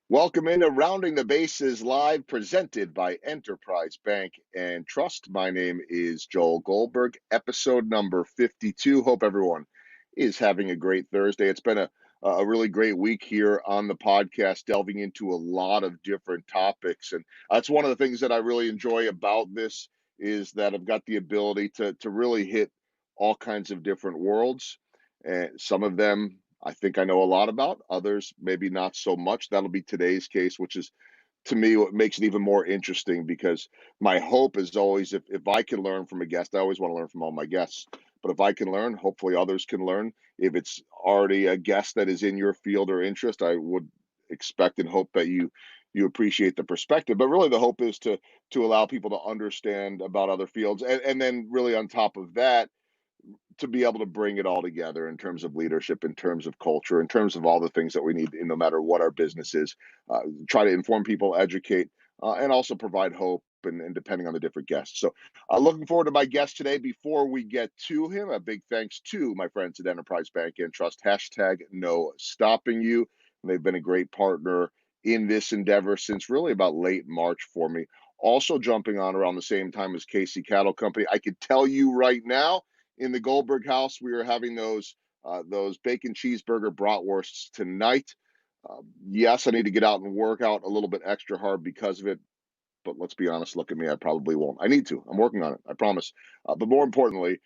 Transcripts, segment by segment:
Welcome into Rounding the Bases Live, presented by Enterprise Bank and Trust. My name is Joel Goldberg, episode number 52. Hope everyone is having a great Thursday. It's been a really great week here on the podcast, delving into a lot of different topics. And that's one of the things that I really enjoy about this is that I've got the ability to really hit all kinds of different worlds. And some of them I think I know a lot about, others maybe not so much. That'll be today's case, which is to me what makes it even more interesting because my hope is always if I can learn from a guest, I always want to learn from all my guests. But if I can learn, hopefully others can learn. If it's already a guest that is in your field or interest, I would expect and hope that you appreciate the perspective. But really the hope is to allow people to understand about other fields. And then really on top of that, to be able to bring it all together in terms of leadership, in terms of culture, in terms of all the things that we need, no matter what our business is, try to inform people, educate, and also provide hope. And depending on the different guests. So, looking forward to my guest today. Before we get to him, a big thanks to my friends at Enterprise Bank and Trust. Hashtag no stopping you. They've been a great partner in this endeavor since really about late March for me. Also, jumping on around the same time as Casey Cattle Company. I could tell you right now, in the Goldberg house, we are having those bacon cheeseburger bratwursts tonight. Yes, I need to get out and work out a little bit extra hard because of it. But let's be honest, look at me. I probably won't. I need to. I'm working on it. I promise. But more importantly,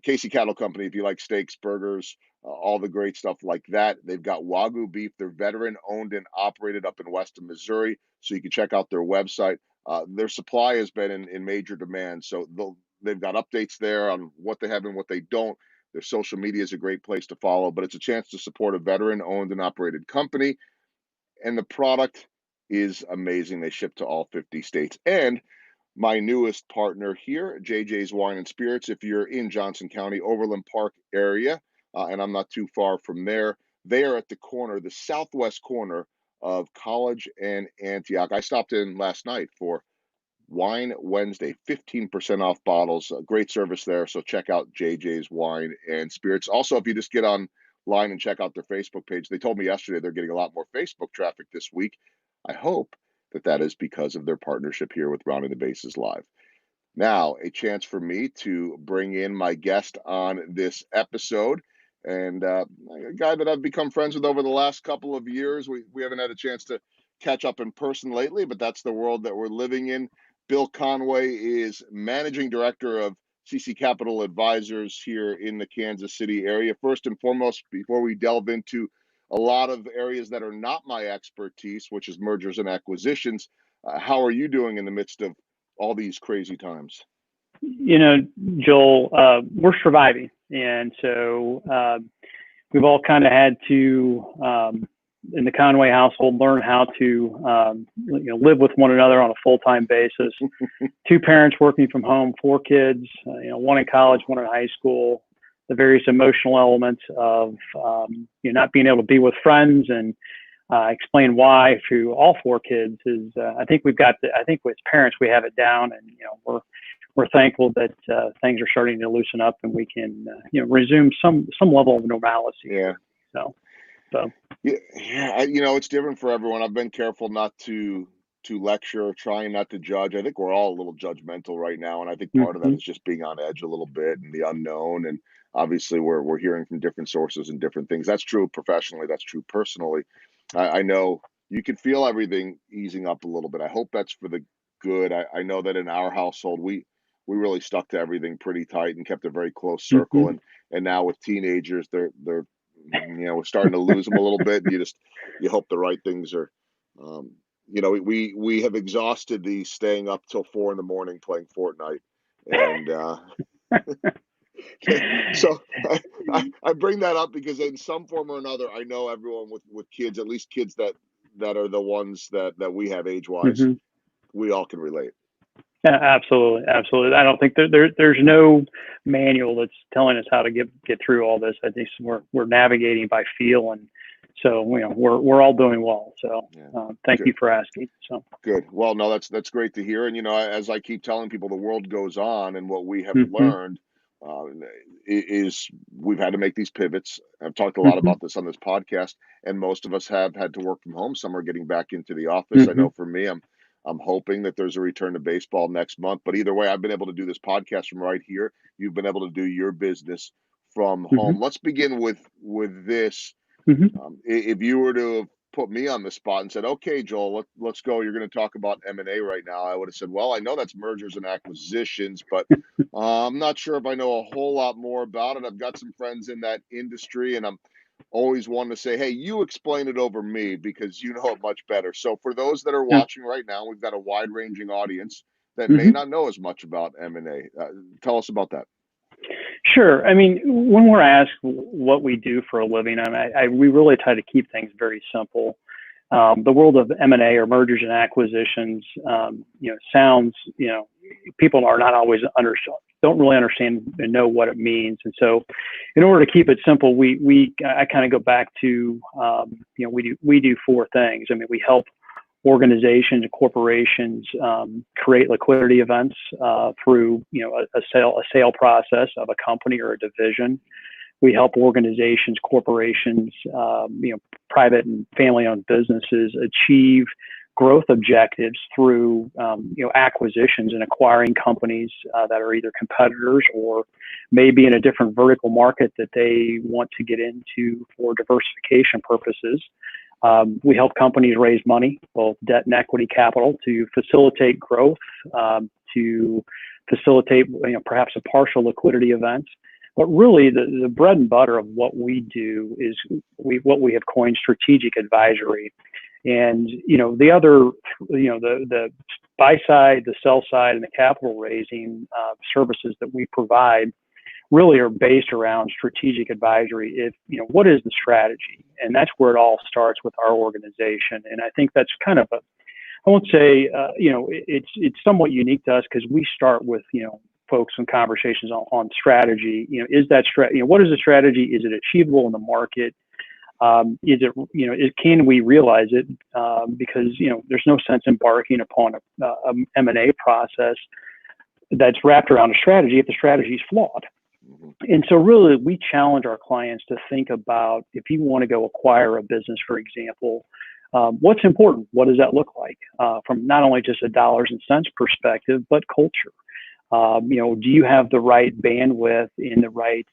Casey Cattle Company, if you like steaks, burgers, all the great stuff like that, they've got Wagyu beef. They're veteran owned and operated up in Western Missouri. So you can check out their website. Their supply has been in major demand. So they've got updates there on what they have and what they don't. Their social media is a great place to follow, but it's a chance to support a veteran owned and operated company. And the product is amazing. They ship to all 50 states. And my newest partner here, JJ's Wine and Spirits. If you're in Johnson County, Overland Park area, and I'm not too far from there, they are at the corner, the southwest corner of College and Antioch. I stopped in last night for Wine Wednesday, 15% off bottles. Great service there. So check out JJ's Wine and Spirits. Also, if you just get online and check out their Facebook page, they told me yesterday they're getting a lot more Facebook traffic this week. I hope that is because of their partnership here with Rounding the Bases Live. Now, a chance for me to bring in my guest on this episode, and a guy that I've become friends with over the last couple of years. We haven't had a chance to catch up in person lately, but that's the world that we're living in. Bill Conway is managing director of CC Capital Advisors here in the Kansas City area. First and foremost, before we delve into a lot of areas that are not my expertise, which is mergers and acquisitions, how are you doing in the midst of all these crazy times? You know, Joel, we're surviving. And so we've all kind of had to, in the Conway household, learn how to, live with one another on a full-time basis. Two parents working from home, four kids, one in college, one in high school, the various emotional elements of, not being able to be with friends and explain why to all four kids is, I think I think with parents, we have it down, and, we're thankful that things are starting to loosen up and we can, resume some level of normalcy. Yeah. So. Yeah, it's different for everyone. I've been careful not to lecture, trying not to judge. I think we're all a little judgmental right now, and I think part of that Mm-hmm. is just being on edge a little bit and the unknown. And obviously, we're hearing from different sources and different things. That's true professionally. That's true personally. I know you can feel everything easing up a little bit. I hope that's for the good. I know that in our household, we really stuck to everything pretty tight and kept a very close circle. Mm-hmm. And now with teenagers, they're we're starting to lose them a little bit, and you hope the right things are. We have exhausted the staying up till 4 a.m. playing Fortnite, and so I bring that up because in some form or another, I know everyone with kids, at least kids that are the ones that we have age wise, Mm-hmm. we all can relate. Yeah, absolutely, absolutely. I don't think there's no manual that's telling us how to get through all this. I think we're navigating by feel, and so we're all doing well. So Yeah. thank Good. you for asking. So Good. Well, no, that's great to hear. And as I keep telling people, the world goes on, and what we have mm-hmm. learned uh, is we've had to make these pivots. I've talked a lot Hmm. about this on this podcast, and most of us have had to work from home. Some are getting back into the office. I Hmm. know for me, I'm hoping that there's a return to baseball next month. But either way, I've been able to do this podcast from right here. You've been able to do your business from Hmm. home. Let's begin with this. Hmm. If you were to have put me on the spot and said, "Okay, Joel, let's go. You're going to talk about M&A right now," I would have said, "Well, I know that's mergers and acquisitions, but I'm not sure if I know a whole lot more about it. I've got some friends in that industry, and I'm always wanting to say, hey, you explain it over me because you know it much better." So for those that are Yeah. watching right now, we've got a wide-ranging audience that may Hmm. not know as much about M&A. Tell us about that. Sure. I mean, when we're asked what we do for a living, we really try to keep things very simple. The world of M&A or mergers and acquisitions, sounds, people are not always don't really understand and know what it means. And so, in order to keep it simple, I kind of go back to, we do four things. I mean, we help organizations and corporations create liquidity events through a sale process of a company or a division. We help organizations, corporations, private and family-owned businesses achieve growth objectives through acquisitions and acquiring companies that are either competitors or maybe in a different vertical market that they want to get into for diversification purposes. We help companies raise money, both debt and equity capital, to facilitate growth, to facilitate perhaps a partial liquidity event. But really, the bread and butter of what we do is what we have coined strategic advisory. And the other, the buy side, the sell side, and the capital raising services that we provide really are based around strategic advisory. If what is the strategy, and that's where it all starts with our organization. And I think that's kind of I won't say it's somewhat unique to us because we start with folks and conversations on strategy. Is that what is the strategy? Is it achievable in the market? Is it can we realize it? Because there's no sense embarking upon a M&A process that's wrapped around a strategy if the strategy is flawed. Mm-hmm. And so really we challenge our clients to think about, if you want to go acquire a business, for example, what's important? What does that look like from not only just a dollars and cents perspective, but culture? Do you have the right bandwidth and the right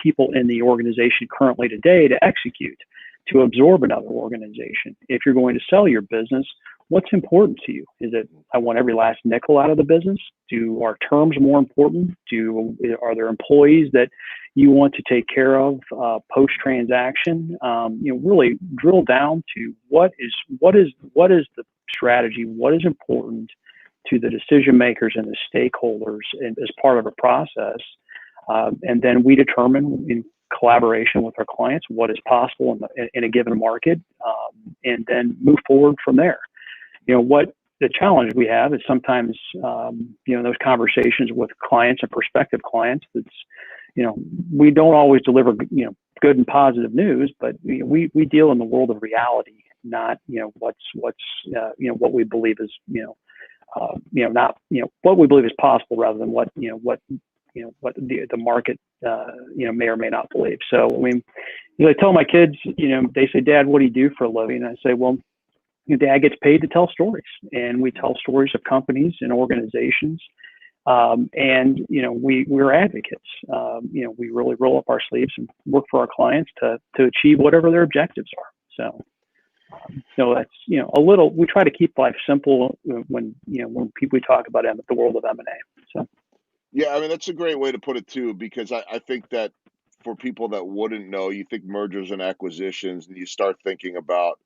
people in the organization currently today to execute, to absorb another organization? If you're going to sell your business, what's important to you? Is it, I want every last nickel out of the business? Are terms more important? Are there employees that you want to take care of post transaction? Really drill down to what is the strategy? What is important to the decision makers and the stakeholders as part of a process. And then we determine in collaboration with our clients what is possible in a given market, and then move forward from there. What the challenge we have is sometimes, those conversations with clients and prospective clients, we don't always deliver, good and positive news, but we deal in the world of reality, not, what we believe is, not what we believe is possible rather than what the market may or may not believe. So I mean, I tell my kids, they say, "Dad, what do you do for a living?" And I say, "Well, Dad gets paid to tell stories, and we tell stories of companies and organizations." And we're advocates. We really roll up our sleeves and work for our clients to achieve whatever their objectives are. So that's a little. We try to keep life simple when people talk about the world of M&A. So. Yeah, I mean that's a great way to put it too, because I think that for people that wouldn't know, you think mergers and acquisitions, and you start thinking about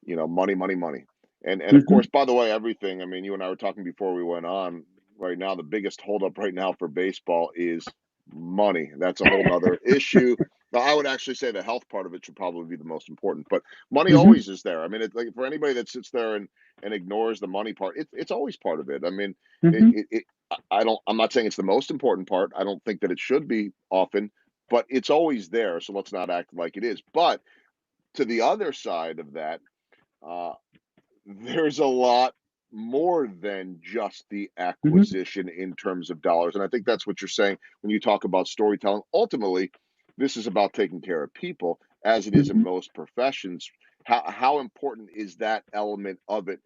money, money, money, and of Hmm. course, by the way, everything. I mean, you and I were talking before we went on. Right now, the biggest holdup right now for baseball is money. That's a whole nother issue. Now, I would actually say the health part of it should probably be the most important, but money Hmm. always is there. I mean, it's like for anybody that sits there and ignores the money part, it's always part of it. I mean, Hmm. I don't. I'm not saying it's the most important part. I don't think that it should be often, but it's always there. So let's not act like it is. But to the other side of that, uh, there's a lot. more than just the Hmm. acquisition in terms of dollars. And I think that's what you're saying when you talk about storytelling. Ultimately, this is about taking care of people, as it is in Hmm. most professions. How important is that element of it?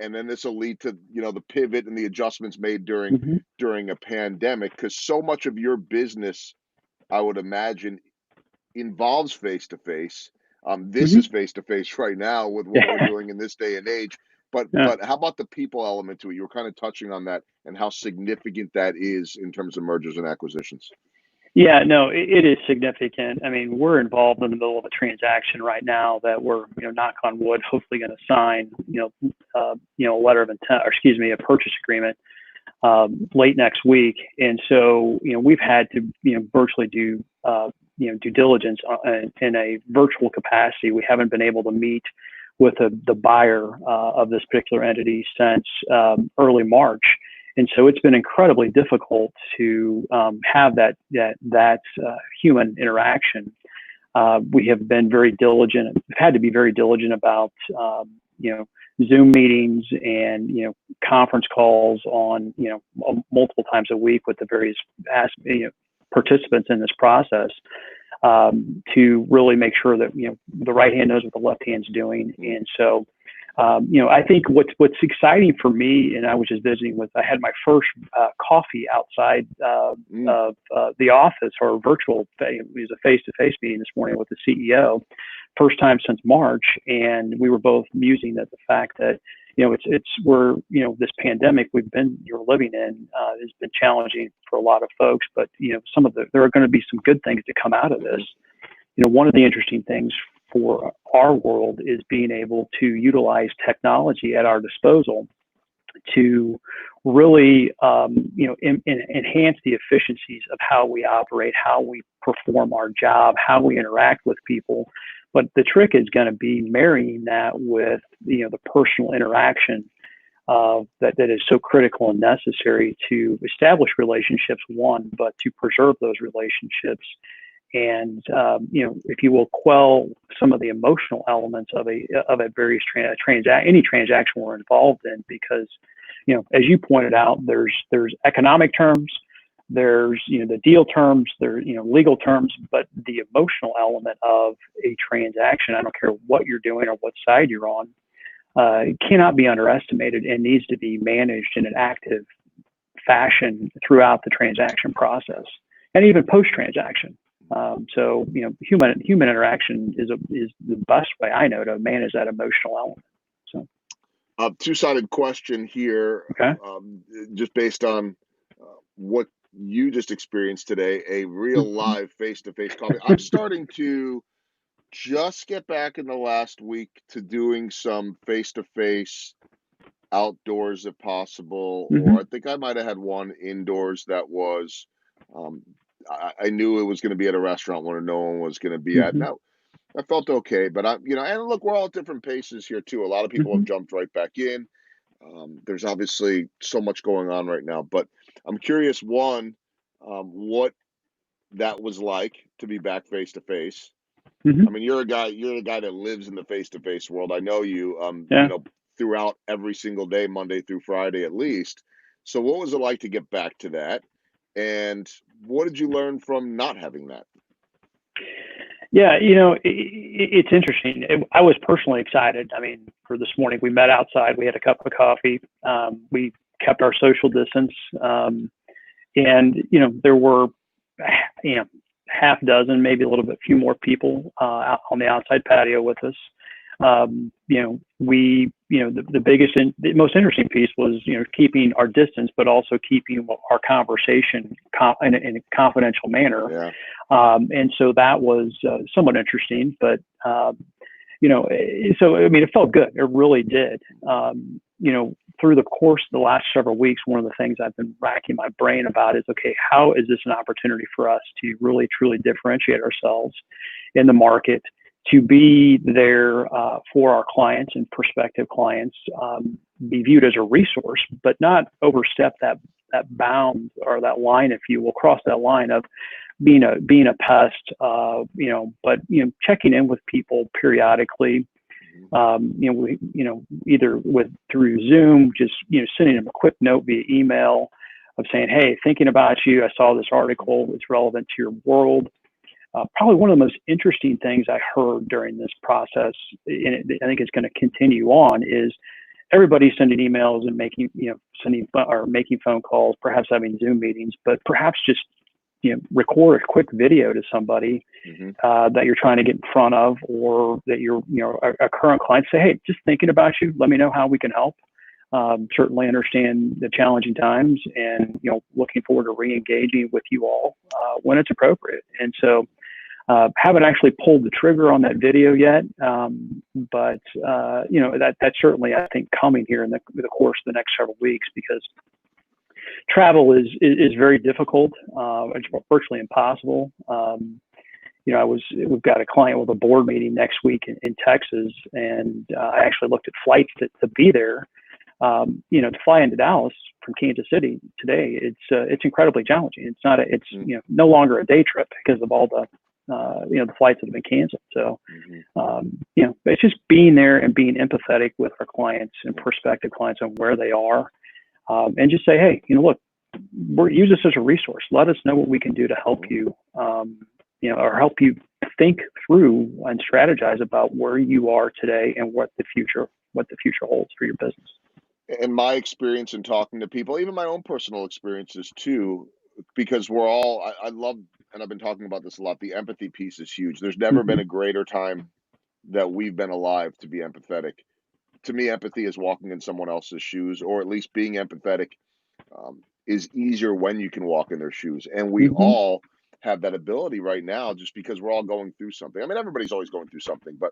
And then this will lead to, the pivot and the adjustments made Hmm. during a pandemic, because so much of your business, I would imagine, involves face to face. This is Hmm. face to face right now with what we're Yeah. doing in this day and age. But Yeah. how about the people element to it? You were kind of touching on that and how significant that is in terms of mergers and acquisitions. Yeah, no, it is significant. I mean, we're involved in the middle of a transaction right now that we're, knock on wood, hopefully going to sign, a letter of intent, or excuse me, a purchase agreement late next week. And so, we've had to, virtually do, due diligence in a virtual capacity. We haven't been able to meet with the buyer of this particular entity since early March. And so it's been incredibly difficult to have that human interaction. We have been very diligent. We've had to be very diligent about Zoom meetings and conference calls on multiple times a week with the various participants in this process to really make sure that the right hand knows what the left hand's doing. Mm. And so I think what's exciting for me, and I was just visiting with, I had my first coffee outside Mm. of the office, or virtual. It was a face-to-face meeting this morning with the CEO, first time since March, and we were both musing at the fact that we're this pandemic you're living in has been challenging for a lot of folks, but there are going to be some good things to come out of this. Mm-hmm. One of the interesting things for our world is being able to utilize technology at our disposal to really, enhance the efficiencies of how we operate, how we perform our job, how we interact with people. But the trick is going to be marrying that with, the personal interaction that is so critical and necessary to establish relationships, one, but to preserve those relationships and if you will, quell some of the emotional elements of a various any transaction we're involved in, because as you pointed out, there's economic terms, there's the deal terms, there legal terms, but the emotional element of a transaction, I don't care what you're doing or what side you're on, cannot be underestimated and needs to be managed in an active fashion throughout the transaction process and even post transaction. So human interaction is the best way I know to manage that emotional element. So Two-sided question here, okay. just based on what you just experienced today, a real Mhm. live face-to-face coffee. I'm starting to just get back in the last week to doing some face-to-face outdoors if possible, or I Mhm. think I might have had one indoors that was, um, I knew it was going to be at a restaurant where no one was going to be at. Mhm. Now, I felt okay, but and look, we're all at different paces here too. A lot of people have Mhm. jumped right back in. There's obviously so much going on right now, but I'm curious, one, what that was like to be back face to face. I Mhm. mean, you're a guy that lives in the face-to-face world. I know you, Yeah. throughout every single day, Monday through Friday at least. So what was it like to get back to that? And what did you learn from not having that? Yeah. It's interesting. I was personally excited. I mean, for this morning, we met outside. We had a cup of coffee. We kept our social distance, and there were, you know, half dozen, maybe a little bit few more people out on the outside patio with us. The biggest and the most interesting piece was, keeping our distance, but also keeping our conversation in a confidential manner. Yeah. And so that was somewhat interesting, but so I mean, it felt good. It really did. Through the course of the last several weeks, one of the things I've been racking my brain about is, okay, how is this an opportunity for us to really truly differentiate ourselves in the market, to be there for our clients and prospective clients, be viewed as a resource, but not overstep that bound or that line, if you will, cross that line of being a pest, but checking in with people periodically, Either through Zoom, just sending them a quick note via email of saying, hey, thinking about you. I saw this article. It's relevant to your world. Probably one of the most interesting things I heard during this process, and I think it's going to continue on, is everybody sending emails and making phone calls, perhaps having Zoom meetings, but perhaps just record a quick video to somebody that you're trying to get in front of, or that you're a current client. Say, hey, just thinking about you. Let me know how we can help. Certainly understand the challenging times, and looking forward to re-engaging with you all when it's appropriate. And so haven't actually pulled the trigger on that video yet, but that's certainly, I think, coming here in the course of the next several weeks, because travel is very difficult. It's virtually impossible. We've got a client with a board meeting next week in Texas, and I actually looked at flights to be there. To fly into Dallas from Kansas City today, it's incredibly challenging. It's no longer a day trip because of all the the flights that have been canceled. So it's just being there and being empathetic with our clients and prospective clients on where they are, and just say, hey, look, use this as a resource. Let us know what we can do to help you, or help you think through and strategize about where you are today and what the future holds for your business. In my experience in talking to people, even my own personal experiences too, because I love, and I've been talking about this a lot, the empathy piece is huge. There's never been a greater time that we've been alive to be empathetic. To me, empathy is walking in someone else's shoes, or at least being empathetic is easier when you can walk in their shoes. And we all have that ability right now, just because we're all going through something. I mean, everybody's always going through something, but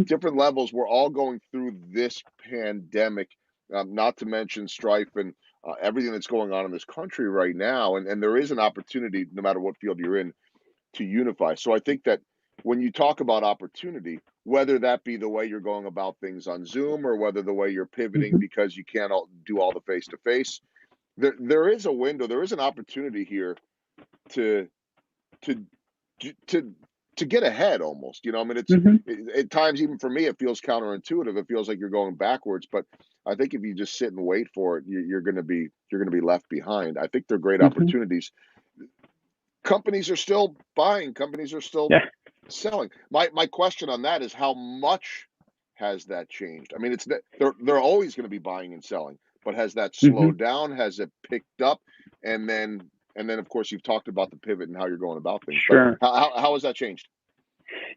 different levels. We're all going through this pandemic, not to mention strife and everything that's going on in this country right now. And there is an opportunity, no matter what field you're in, to unify. So I think that when you talk about opportunity, whether that be the way you're going about things on Zoom, or whether the way you're pivoting because you can't do all the face-to-face, there is a window, there is an opportunity here to get ahead almost. I mean, at times, even for me, it feels counterintuitive. It feels like you're going backwards, but I think if you just sit and wait for it, you're going to be left behind. I think they're great opportunities. Companies are still buying. Companies are still selling. My question on that is, how much has that changed? I mean, they're always going to be buying and selling, but has that slowed down? Has it picked up? And then, of course, you've talked about the pivot and how you're going about things. Sure. But how has that changed?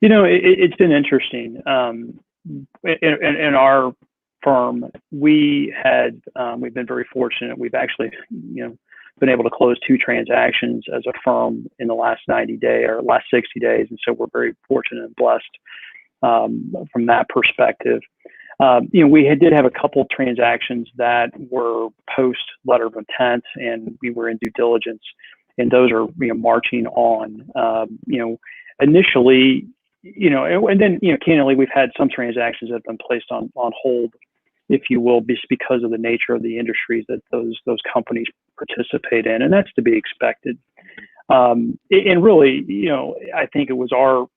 It's been interesting. In our firm, we've been very fortunate. We've actually, been able to close 2 transactions as a firm in the last 90 days or last 60 days. And so we're very fortunate and blessed from that perspective. We did have a couple of transactions that were post letter of intent, and we were in due diligence, and those are marching on. Initially, and then candidly, we've had some transactions that have been placed on hold, if you will, just because of the nature of the industries that those companies participate in, and that's to be expected. And really, I think it was our,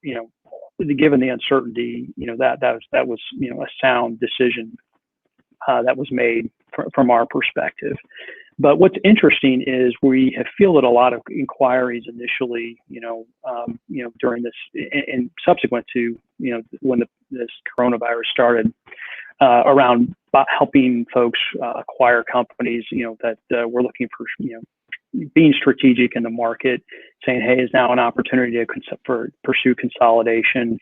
given the uncertainty, that was a sound decision that was made from our perspective. But what's interesting is we have fielded a lot of inquiries initially, during this and subsequent to, when this coronavirus started, around helping folks acquire companies, that we're looking for, being strategic in the market, saying, hey, is now an opportunity to pursue consolidation,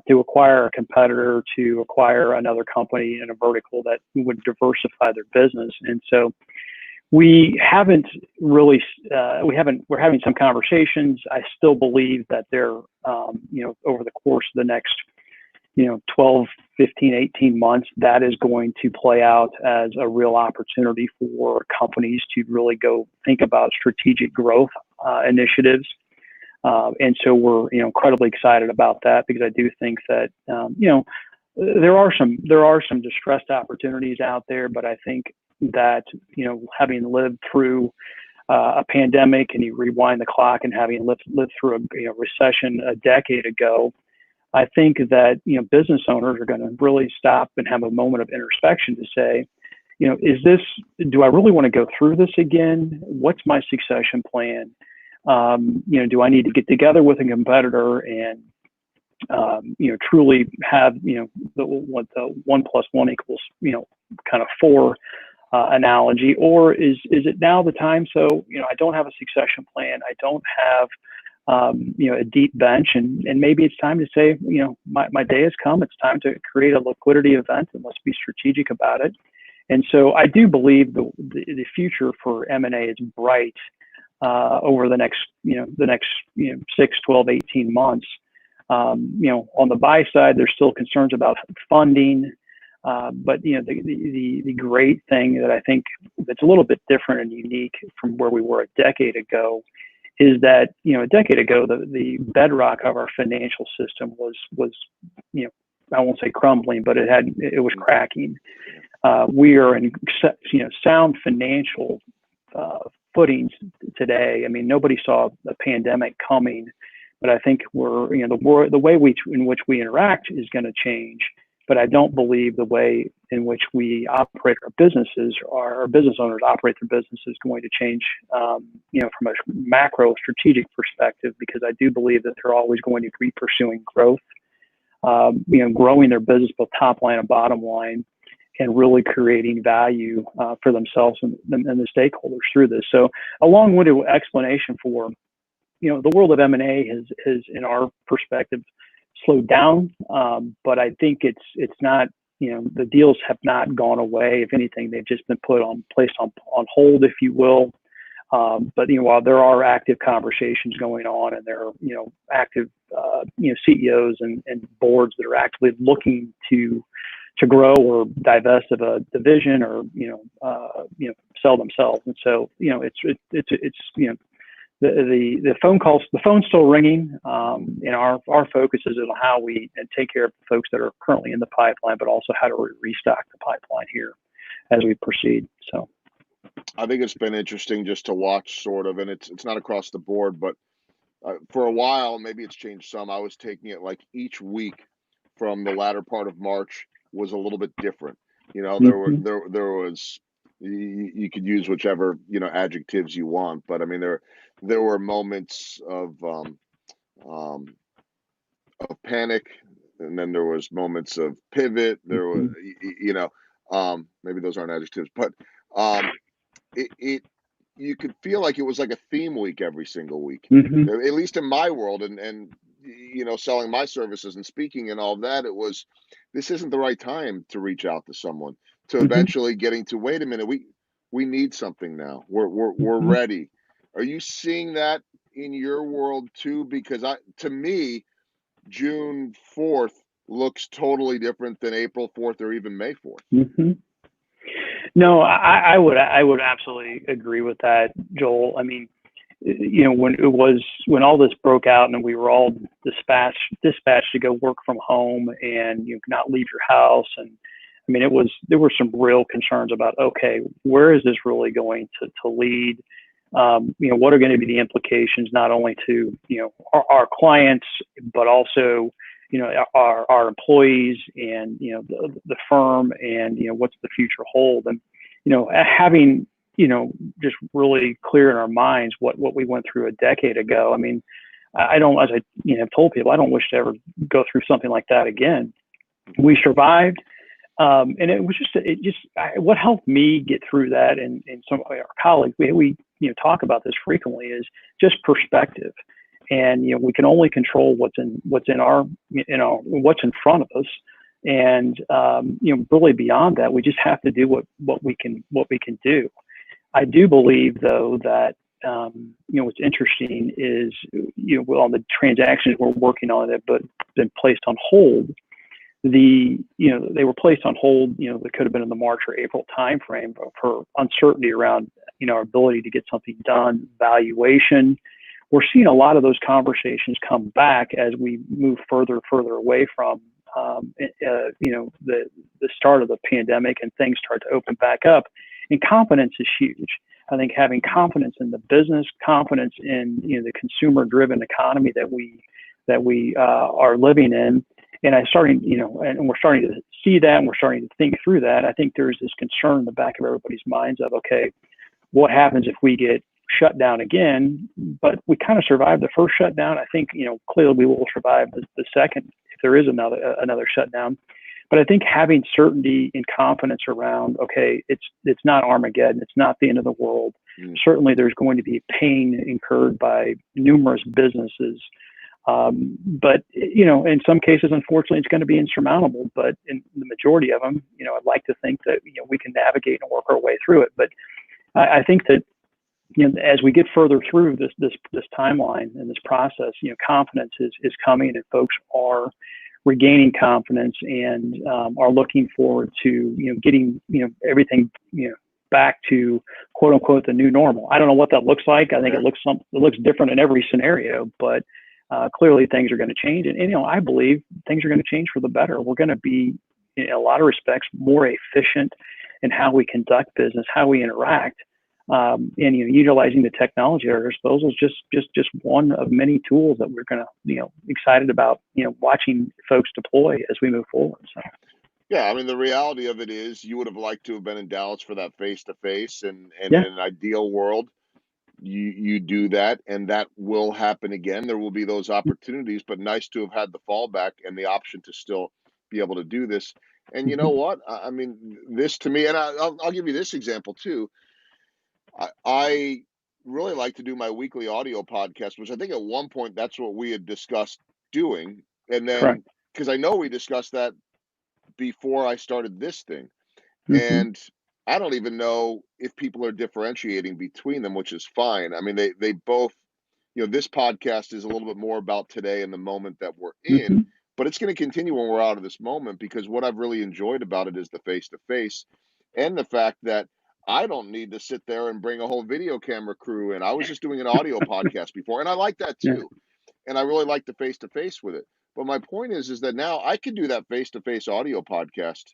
to acquire a competitor, to acquire another company in a vertical that would diversify their business. And so we haven't really, we're having some conversations. I still believe that they're, over the course of the next, 12, 15, 18 months, that is going to play out as a real opportunity for companies to really go think about strategic growth initiatives. And so we're, incredibly excited about that, because I do think that, there are some distressed opportunities out there, but I think that, having lived through a pandemic, and you rewind the clock, and having lived through a recession a decade ago, I think that, business owners are going to really stop and have a moment of introspection to say, do I really want to go through this again? What's my succession plan? Do I need to get together with a competitor and, truly have, what the 1+1 =, kind of 4 analogy, or is it now the time? So, I don't have a succession plan. I don't have, a deep bench, and maybe it's time to say, my day has come. It's time to create a liquidity event, and let's be strategic about it. And so I do believe the future for M&A is bright over the next 6, 12, 18 months. On the buy side, there's still concerns about funding, but the great thing that I think that's a little bit different and unique from where we were a decade ago is that a decade ago the bedrock of our financial system was I won't say crumbling, but it was cracking. We are in sound financial footings today. I mean, nobody saw the pandemic coming, but I think the way in which we interact is going to change. But I don't believe the way in which we operate our businesses, our business owners operate their business, is going to change, from a macro strategic perspective, because I do believe that they're always going to be pursuing growth, growing their business, both top line and bottom line, and really creating value for themselves and the stakeholders through this. So a long-winded explanation for, the world of M&A has, in our perspective, slowed down, but I think it's not, the deals have not gone away. If anything, they've just been placed on hold, if you will. But while there are active conversations going on, and there are active CEOs and boards that are actively looking to grow or divest of a division, or sell themselves, and so it's the phone's still ringing. And our focus is on how we take care of the folks that are currently in the pipeline, but also how to restock the pipeline here as we proceed. So I think it's been interesting just to watch, sort of, and it's not across the board, but for a while, maybe it's changed some. I was taking it like each week from the latter part of March was a little bit different. There was, you could use whichever adjectives you want, but I mean there were moments of panic, and then there was moments of pivot. There was, maybe those aren't adjectives, but it you could feel like it was like a theme week every single week, at least in my world, and selling my services and speaking and all of that. It was, this isn't the right time to reach out to someone, to eventually getting to, wait a minute, we need something now. We're ready. Are you seeing that in your world too? Because to me, June 4th looks totally different than April 4th or even May 4th. No, I would absolutely agree with that, Joel. I mean, when all this broke out and we were all dispatched to go work from home and not leave your house, and I mean, there were some real concerns about, okay, where is this really going to lead? What are going to be the implications, not only to our clients, but also our employees and the firm, and what's the future hold, and having just really clear in our minds what we went through a decade ago. I mean, I don't, as I have told people, I don't wish to ever go through something like that again. We survived. And it was what helped me get through that, and some of our colleagues, we talk about this frequently, is just perspective. And we can only control what's in what's in front of us, and really beyond that, we just have to do what we can do. I do believe, though, that what's interesting is on the transactions we're working on that but been placed on hold. They were placed on hold, that could have been in the March or April timeframe, for uncertainty around, our ability to get something done, valuation. We're seeing a lot of those conversations come back as we move further away from, the start of the pandemic, and things start to open back up. And confidence is huge. I think having confidence in the business, confidence in the consumer-driven economy that that we are living in. And and we're starting to see that, and we're starting to think through that. I think there's this concern in the back of everybody's minds of, okay, what happens if we get shut down again? But we kind of survived the first shutdown. I think, clearly we will survive the second if there is another shutdown. But I think having certainty and confidence around, okay, it's not Armageddon, it's not the end of the world. Certainly, there's going to be pain incurred by numerous businesses. But in some cases, unfortunately, it's going to be insurmountable. But in the majority of them, I'd like to think that we can navigate and work our way through it. But I think that as we get further through this timeline and this process, confidence is coming, and folks are regaining confidence and are looking forward to getting everything back to quote unquote the new normal. I don't know what that looks like. I think it looks different in every scenario, but clearly things are going to change, and I believe things are going to change for the better. We're going to be, in a lot of respects, more efficient in how we conduct business, how we interact. And utilizing the technology at our disposal is just one of many tools that we're going to excited about watching folks deploy as we move forward. So. Yeah, I mean, the reality of it is you would have liked to have been in Dallas for that face to face, and in an ideal world, you do that, and that will happen again. There will be those opportunities, but nice to have had the fallback and the option to still be able to do this. And you know what? I mean, this to me, and I'll give you this example too. I really like to do my weekly audio podcast, which I think at one point that's what we had discussed doing. And Correct. then, because I know we discussed that before I started this thing. Mm-hmm. And I don't even know if people are differentiating between them, which is fine. I mean, they both, this podcast is a little bit more about today and the moment that we're in, Mm-hmm. but it's going to continue when we're out of this moment, because what I've really enjoyed about it is the face to face and the fact that I don't need to sit there and bring a whole video camera crew in. I was just doing an audio podcast before, and I like that Yeah. too. And I really like the face to face with it. But my point is that now I can do that face to face audio podcast,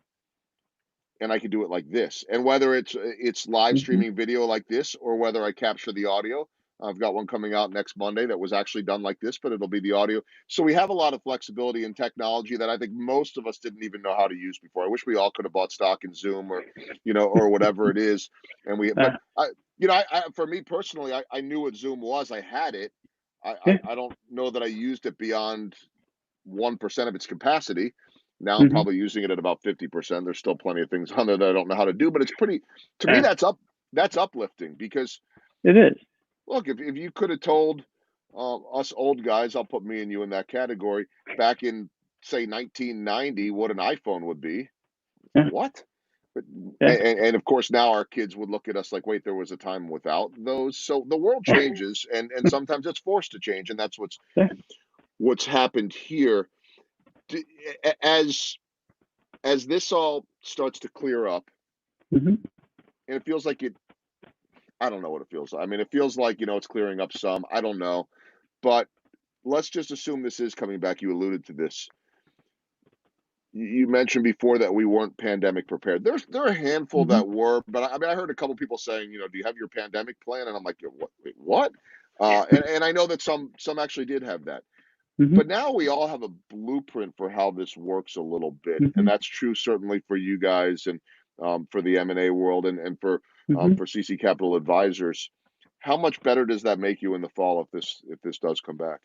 and I can do it like this. And whether it's live Mm-hmm. streaming video like this, or whether I capture the audio, I've got one coming out next Monday that was actually done like this, but it'll be the audio. So we have a lot of flexibility and technology that I think most of us didn't even know how to use before. I wish we all could have bought stock in Zoom, or or whatever it is. And but for me personally, I knew what Zoom was. I had it. Yeah. I don't know that I used it beyond 1% of its capacity. Now I'm Mm-hmm. probably using it at about 50%. There's still plenty of things on there that I don't know how to do, but it's pretty, to me, Yeah. that's uplifting, because It is. look, if you could have told us old guys, I'll put me and you in that category, back in say 1990, what an iPhone would be. Yeah. What? But, Yeah. and of course now our kids would look at us like, wait, there was a time without those. So the world changes, and sometimes it's forced to change, and that's Yeah. what's happened here. As this all starts to clear up, Mm-hmm. and it feels like I don't know what it feels like. I mean, it feels like, it's clearing up some. I don't know. But let's just assume this is coming back. You alluded to this. You mentioned before that we weren't pandemic prepared. There are a handful Mm-hmm. that were, but I mean, I heard a couple people saying, do you have your pandemic plan? And I'm like, what? Wait, what? And I know that some actually did have that. Mm-hmm. But now we all have a blueprint for how this works a little bit, and Mm-hmm. that's true certainly for you guys, and for the M&A world, and Mm-hmm. for CC Capital Advisors. How much better does that make you in the fall if this does come back?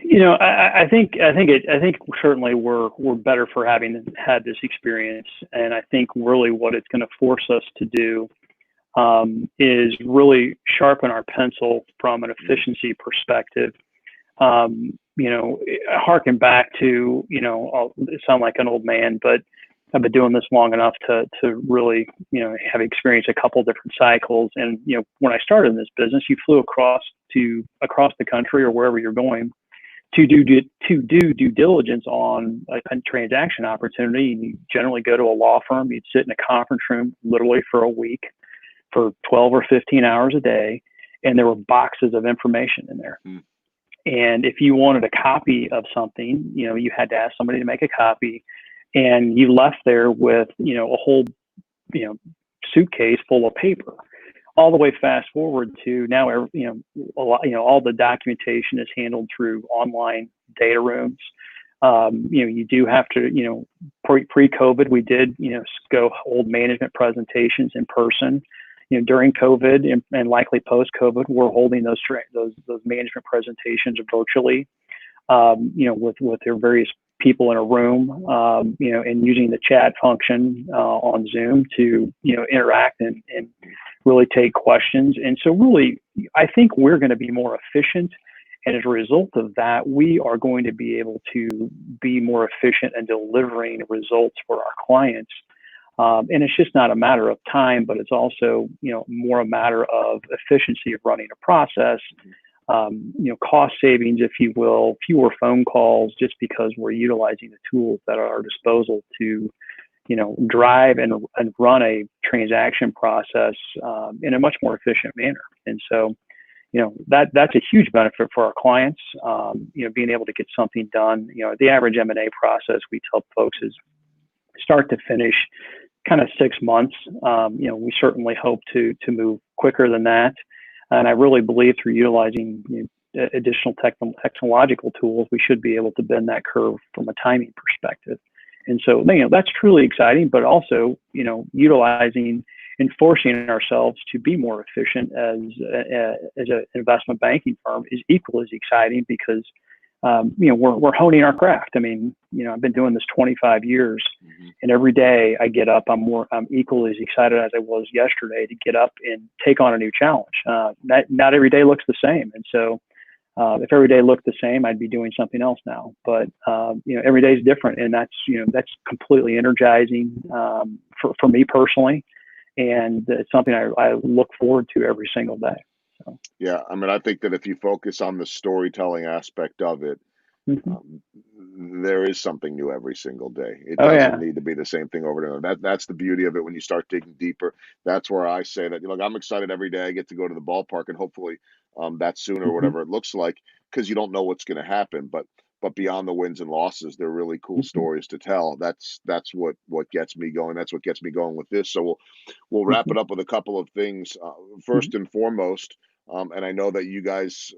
I think certainly we're better for having had this experience, and I think really what it's going to force us to do is really sharpen our pencil from an efficiency perspective. Harken back to, I'll sound like an old man, but I've been doing this long enough to really, have experienced a couple different cycles. And, when I started in this business, you flew across the country or wherever you're going to do due diligence on a transaction opportunity. And you generally go to a law firm, you'd sit in a conference room literally for a week for 12 or 15 hours a day. And there were boxes of information in there. Mm. And if you wanted a copy of something, you had to ask somebody to make a copy, and you left there with, a whole, suitcase full of paper. all the way fast forward to now, a lot, all the documentation is handled through online data rooms. You do have to, pre-COVID, we did, go hold management presentations in person. During COVID and likely post-COVID, we're holding those management presentations virtually, with their various people in a room, and using the chat function on Zoom to, interact and really take questions. And so really, I think we're going to be more efficient. And as a result of that, we are going to be able to be more efficient in delivering results for our clients. And it's just not a matter of time, but it's also, more a matter of efficiency of running a process, cost savings, if you will, fewer phone calls, just because we're utilizing the tools that are at our disposal to, drive and run a transaction process in a much more efficient manner. And so, that's a huge benefit for our clients, being able to get something done. The average M&A process, we tell folks, is start to finish kind of 6 months. We certainly hope to move quicker than that. And I really believe through utilizing additional technological tools, we should be able to bend that curve from a timing perspective. And so, that's truly exciting, but also, utilizing and forcing ourselves to be more efficient as an investment banking firm is equally as exciting because, we're honing our craft. I mean, I've been doing this 25 years, and every day I get up, I'm equally as excited as I was yesterday to get up and take on a new challenge. Not every day looks the same. And so, if every day looked the same, I'd be doing something else now. But every day is different, and that's completely energizing for me personally, and it's something I look forward to every single day. So. Yeah, I mean, I think that if you focus on the storytelling aspect of it, Mm-hmm. there is something new every single day. It Oh doesn't yeah. need to be the same thing over and over. That's the beauty of it when you start digging deeper. That's where I say that, I'm excited every day I get to go to the ballpark, and hopefully that's soon or Mm-hmm. whatever it looks like, because you don't know what's going to happen. But beyond the wins and losses, they're really cool Mm-hmm. stories to tell. That's what gets me going. That's what gets me going with this. So we'll wrap Mm-hmm. it up with a couple of things. Mm-hmm. First and foremost, and I know that you guys,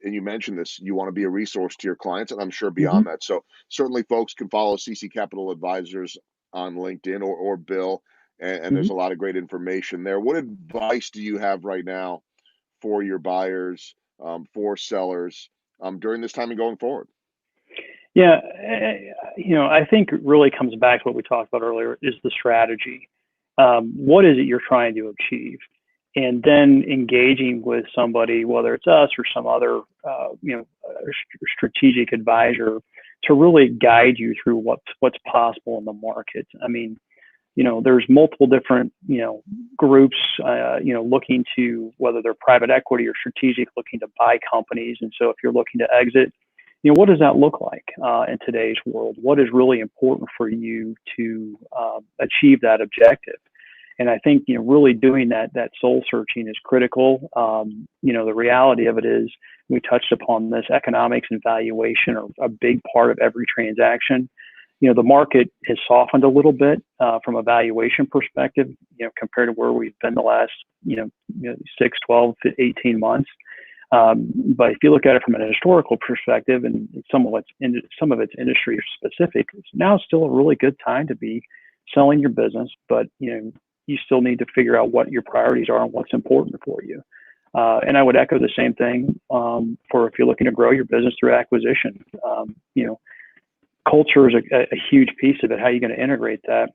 and you mentioned this, you want to be a resource to your clients, and I'm sure Mm-hmm. beyond that. So certainly folks can follow CC Capital Advisors on LinkedIn or Bill, and Mm-hmm. there's a lot of great information there. What advice do you have right now for your buyers, for sellers, during this time and going forward? Yeah, I think it really comes back to what we talked about earlier is the strategy. What is it you're trying to achieve? And then engaging with somebody, whether it's us or some other, strategic advisor, to really guide you through what's possible in the market. I mean, there's multiple different, groups, looking to, whether they're private equity or strategic, looking to buy companies. And so if you're looking to exit, what does that look like in today's world? What is really important for you to achieve that objective? And I think, really doing that soul searching is critical. The reality of it is, we touched upon this, economics and valuation are a big part of every transaction. The market has softened a little bit from a valuation perspective, compared to where we've been the last, 6, 12 to 18 months. But if you look at it from an historical perspective, and some of it's industry specific, it's now still a really good time to be selling your business. But you still need to figure out what your priorities are and what's important for you. And I would echo the same thing for if you're looking to grow your business through acquisition. Culture is a huge piece of it. How are you going to integrate that?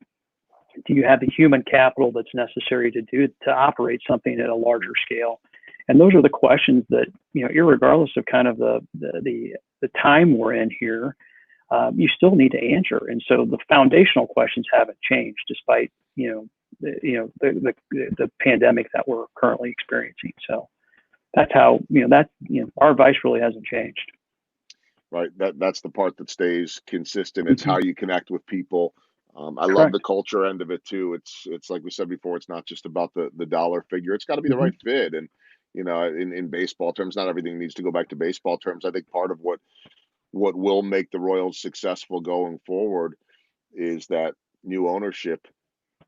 Do you have the human capital that's necessary to operate something at a larger scale? And those are the questions that, irregardless of kind of the time we're in here, you still need to answer. And so the foundational questions haven't changed, despite the pandemic that we're currently experiencing. So that's how our advice really hasn't changed. Right. That's the part that stays consistent. It's Mm-hmm. how you connect with people. I love the Correct. culture end of it too. It's like we said before. It's not just about the dollar figure. It's got to be the Mm-hmm. right fit. And in baseball terms, not everything needs to go back to baseball terms. I think part of what will make the Royals successful going forward is that new ownership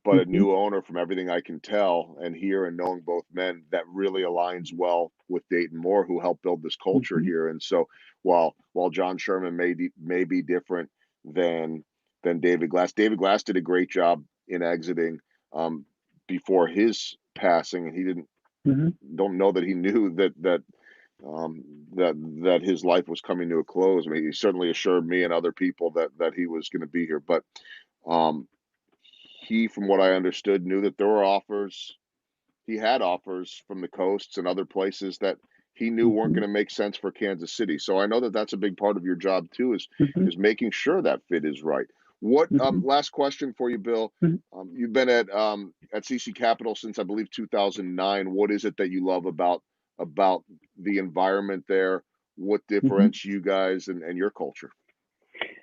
but a Hmm. new owner, from everything I can tell and hear and knowing both men, that really aligns well with Dayton Moore, who helped build this culture Hmm. here. And so while John Sherman may be different than David Glass, David Glass did a great job in exiting um, before his passing, and he didn't Hmm. don't know that he knew um, that his life was coming to a close. I mean, he certainly assured me and other people that he was going to be here, but um, he, from what I understood, knew that there were offers. He had offers from the coasts and other places that he knew weren't Hmm. going to make sense for Kansas City. So I know that that's a big part of your job too, Hmm. is making sure that fit is right. What Hmm. last question for you, Bill? You've been at CC Capital since, I believe, 2009. What is it that you love about the environment there? What Hmm. differentiates you guys and your culture?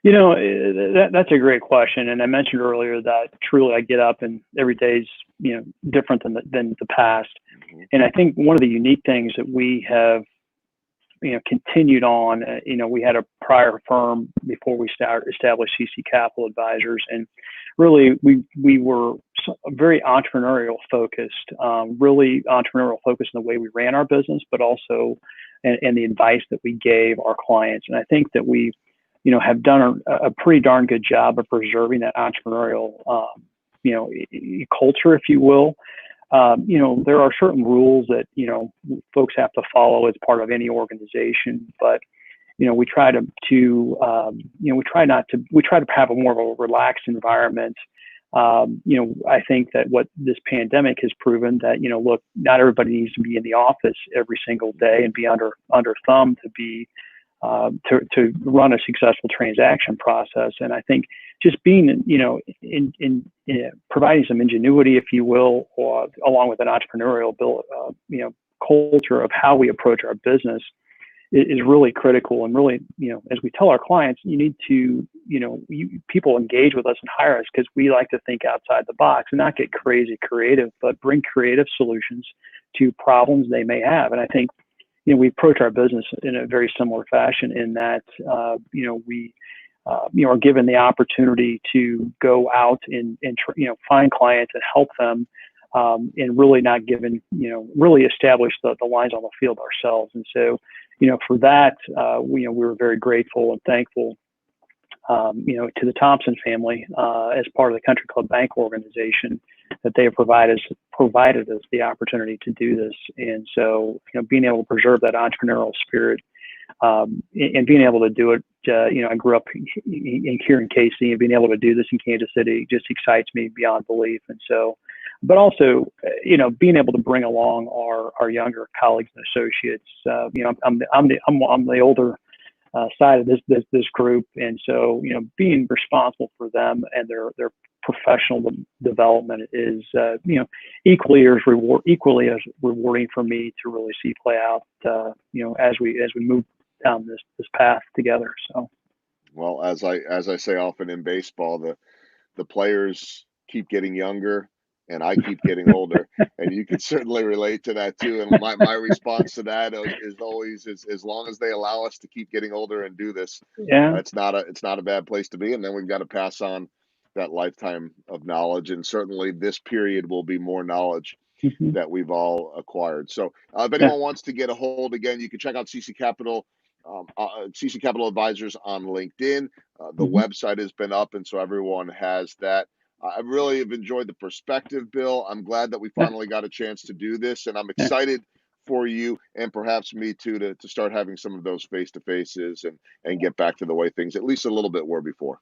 That's a great question, and I mentioned earlier that truly I get up and every day's different than the past, Hmm. and I think one of the unique things that we have continued on. We had a prior firm before we established CC Capital Advisors, and really we were very entrepreneurial focused, really entrepreneurial focused in the way we ran our business, but also and the advice that we gave our clients. And I think that we, have done a pretty darn good job of preserving that entrepreneurial, culture, if you will. There are certain rules that, folks have to follow as part of any organization, but, we try we try to have a more of a relaxed environment. I think that what this pandemic has proven that, look, not everybody needs to be in the office every single day and be under thumb to be to run a successful transaction process. And I think just being, in providing some ingenuity, if you will, or along with an entrepreneurial culture of how we approach our business is really critical. And really, as we tell our clients, you need to, people engage with us and hire us because we like to think outside the box and not get crazy creative, but bring creative solutions to problems they may have. And I think we approach our business in a very similar fashion in that, we, are given the opportunity to go out and find clients and help them, and really not given, really establish the lines on the field ourselves. And so, for that, we were very grateful and thankful, to the Thompson family, as part of the Country Club Bank organization, that they have provided us the opportunity to do this. And so, being able to preserve that entrepreneurial spirit, and being able to do it, I grew up here in KC, and being able to do this in Kansas City just excites me beyond belief. And so, but also, being able to bring along our younger colleagues and associates. I'm the older side of this group, and so being responsible for them and their professional development is equally as rewarding for me to really see play out, as we move down this path together. So Well, as I say often in baseball, the players keep getting younger and I keep getting older. And you could certainly relate to that too. And my response to that is always, as long as they allow us to keep getting older and do this, yeah. it's not a bad place to be. And then we've got to pass on that lifetime of knowledge. And certainly this period will be more knowledge Hmm. that we've all acquired. So if Yeah. anyone wants to get a hold again, you can check out CC Capital Advisors on LinkedIn. The Hmm. website has been up, and so everyone has that. I really have enjoyed the perspective, Bill. I'm glad that we Yeah. finally got a chance to do this, and I'm Yeah. excited for you and perhaps me too to start having some of those face to faces and get back to the way things at least a little bit were before.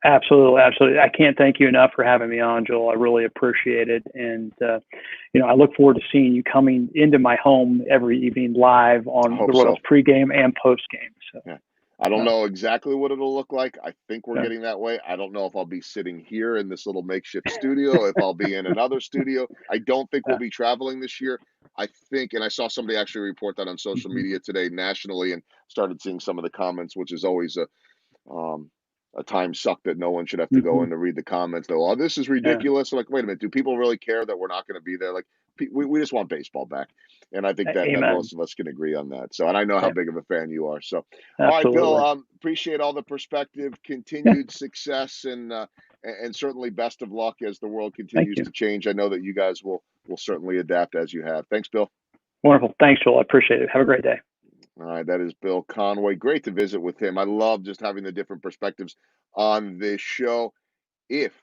Absolutely, absolutely. I can't thank you enough for having me on, Joel. I really appreciate it, and I look forward to seeing you coming into my home every evening live I on the hope Royals so. pregame and postgame. So, Yeah. I don't uh, know exactly what it'll look like. I think we're yeah, getting that way. I don't know if I'll be sitting here in this little makeshift studio, if I'll be in another studio. I don't think we'll yeah. be traveling this year. I think, and I saw somebody actually report that on social Hmm. media today nationally and started seeing some of the comments, which is always um, a time suck that no one should have to go Hmm. in to read the comments. Though, oh, this is Yeah, ridiculous. Like, wait a minute, do people really care that we're not going to be there? Like, we just want baseball back, and I think that amen. most of us can agree on that. So, and I know how Yeah, big of a fan you are. So, all right, Bill. absolutely. Appreciate all the perspective, Yeah, continued success, and certainly best of luck as the world Thank continues you. to change. I know that you guys will certainly adapt as you have. Thanks, Bill. Wonderful. Thanks, Joel. I appreciate it. Have a great day. All right, that is Bill Conway. Great to visit with him. I love just having the different perspectives on this show. If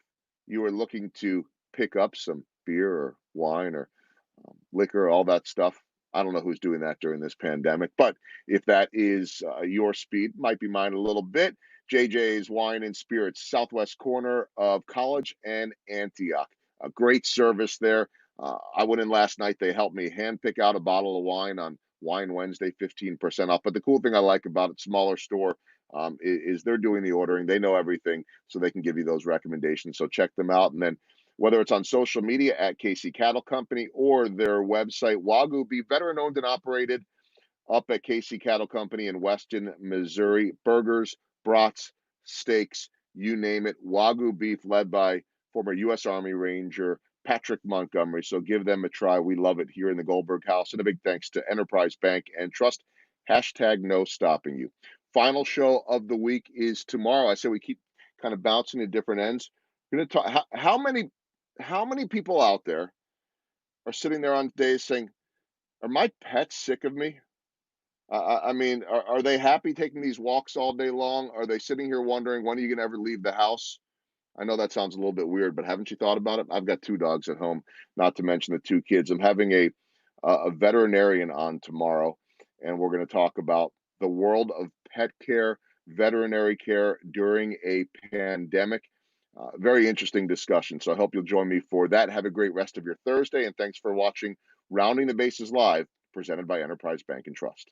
you are looking to pick up some beer or wine or liquor, all that stuff, I don't know who's doing that during this pandemic, but if that is your speed, might be mine a little bit. JJ's Wine and Spirits, southwest corner of College and Antioch. A great service there. I went in last night. They helped me hand pick out a bottle of wine on Wine Wednesday, 15% off. But the cool thing I like about it, smaller store, is they're doing the ordering. They know everything, so they can give you those recommendations. So check them out. And then whether it's on social media at Casey Cattle Company or their website, Wagyu Beef, veteran owned and operated up at Casey Cattle Company in Weston, Missouri. Burgers, brats, steaks, you name it. Wagyu Beef, led by former U.S. Army Ranger Patrick Montgomery. So give them a try. We love it here in the Goldberg House. And a big thanks to Enterprise Bank and Trust. Hashtag no stopping you. Final show of the week is tomorrow. I say we keep kind of bouncing at different ends. We're going to talk how many people out there are sitting there on days saying, "Are my pets sick of me?" I mean, are they happy taking these walks all day long? Are they sitting here wondering, when are you going to ever leave the house? I know that sounds a little bit weird, but haven't you thought about it? I've got two dogs at home, not to mention the two kids. I'm having a veterinarian on tomorrow, and we're going to talk about the world of pet care, veterinary care during a pandemic. Very interesting discussion. So I hope you'll join me for that. Have a great rest of your Thursday, and thanks for watching Rounding the Bases Live, presented by Enterprise Bank and Trust.